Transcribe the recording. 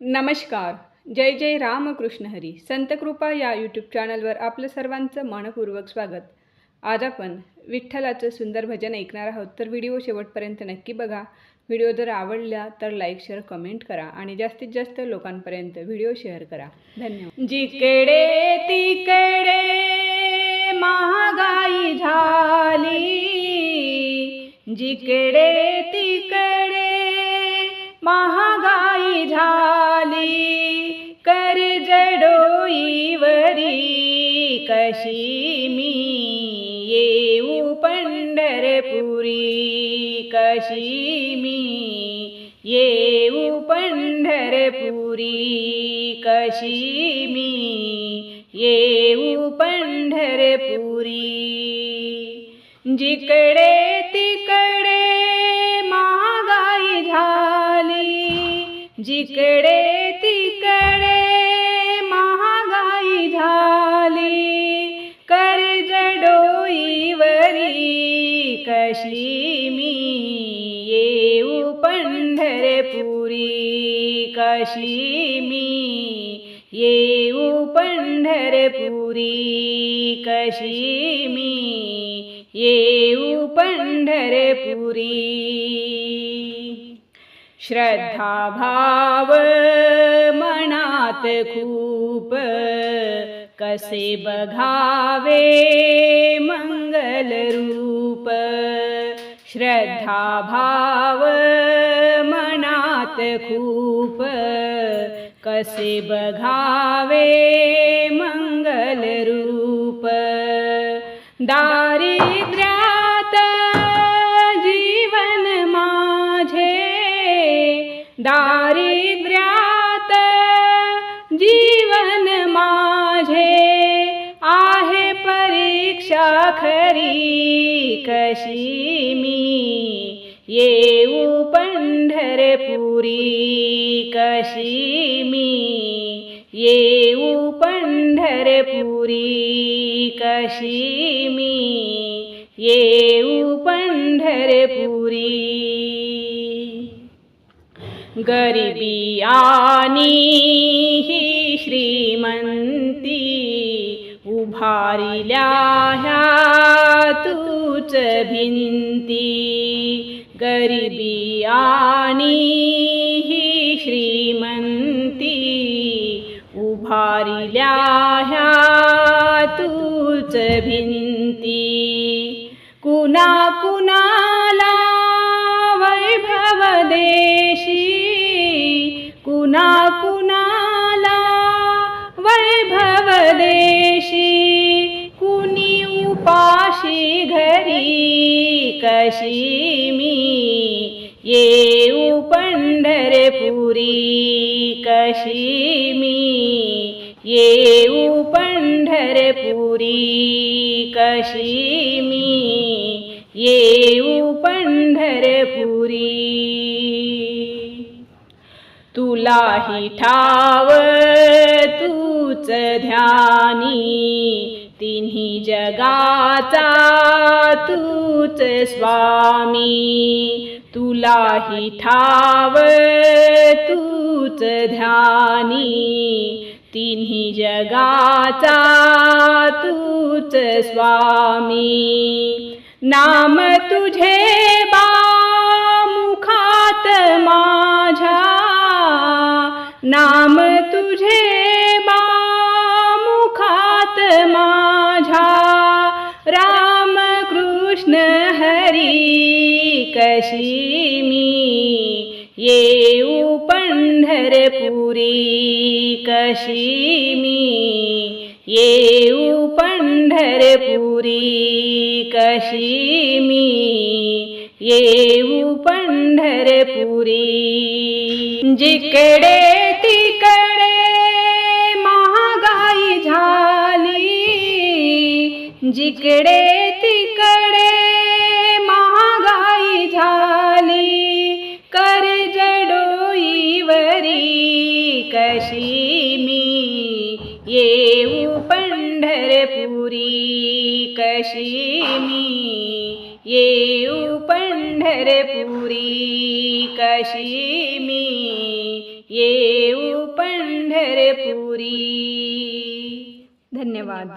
नमस्कार. जय जय रामकृष्ण हरी. संतकृपा या यूट्यूब चॅनलवर आपलं सर्वांचं मनपूर्वक स्वागत. आज आपण विठ्ठलाचं सुंदर भजन ऐकणार आहोत, तर व्हिडिओ शेवटपर्यंत नक्की बघा. व्हिडिओ जर आवडला तर लाईक शेअर कमेंट करा आणि जास्तीत जास्त लोकांपर्यंत व्हिडिओ शेअर करा. धन्यवाद. जिकडे तिकडे महागाई झाली, जिकडे तिकडे महागाई झाली, कर्ज डोईवरी कशी मी येऊ पंढरपुरी, कशी मी येऊ पंढरपुरी, कशी मी येऊ पंढरपुरी. जिकडे तिकडे महागाई झाली, जिकडे तिकडे महागाई झाली, कर्ज डोईवरी कशी मी येऊ पंढरपुरी, कशी मी येऊ पंढरपुरी, कशी मी येऊ पंढरपुरी. श्रद्धा भाव मनात खूप, कसे बघावे मंगल रूप. श्रद्धा भाव मनात खूप, कसे बघावे मंगल रूप. दारिद्र्यात जीवन माझे, दारिद्र्यात जीवन माझे, आहे परीक्षा खरी कशी मी येऊ पंढरपुरी, कशी मी येऊ पंढरपुरी, कशी मी येऊ पंढरपुरी. गरिबी आणि ही श्रीमंती, उभारिल्या ह्या तूच भिंती. गरिबी आणि ही श्रीमंती, उभारिल्या ह्या तूच भिंती. कुणा कुणाला वैभव देशी, कुणा कुणाला वैभव देशी, कुणी उपाशी घरी कशी मी येऊ पंढरपुरी, कशी मी येऊ पंढरपुरी, कशी मी येऊ पंढरपुरी. तुलाही ठाव तूच ध्यानी, तिन्ही जगाचा तूच स्वामी. तुलाही ठाव तूच ध्यानी, तिन्ही जगाचा तूच स्वामी. नाम तुझे बा मुखात माझ्या, नाम तुझे बा मुखात माझ्या. राम कृष्ण हरी कशी मी येऊ पंढरपुरी, कशी मी येऊ पंढरपुरी, कशी मी येऊ पंढरपुरी. जिकडे तिकडे महागाई झाली, जिकडे तिकडे महागाई झाली, कर्ज डोईवरी कशी मी येऊ पंढरपुरी, कशी मी येऊ पंढरपुरी, कशी मी येऊ येऊ पंढरपुरी. धन्यवाद.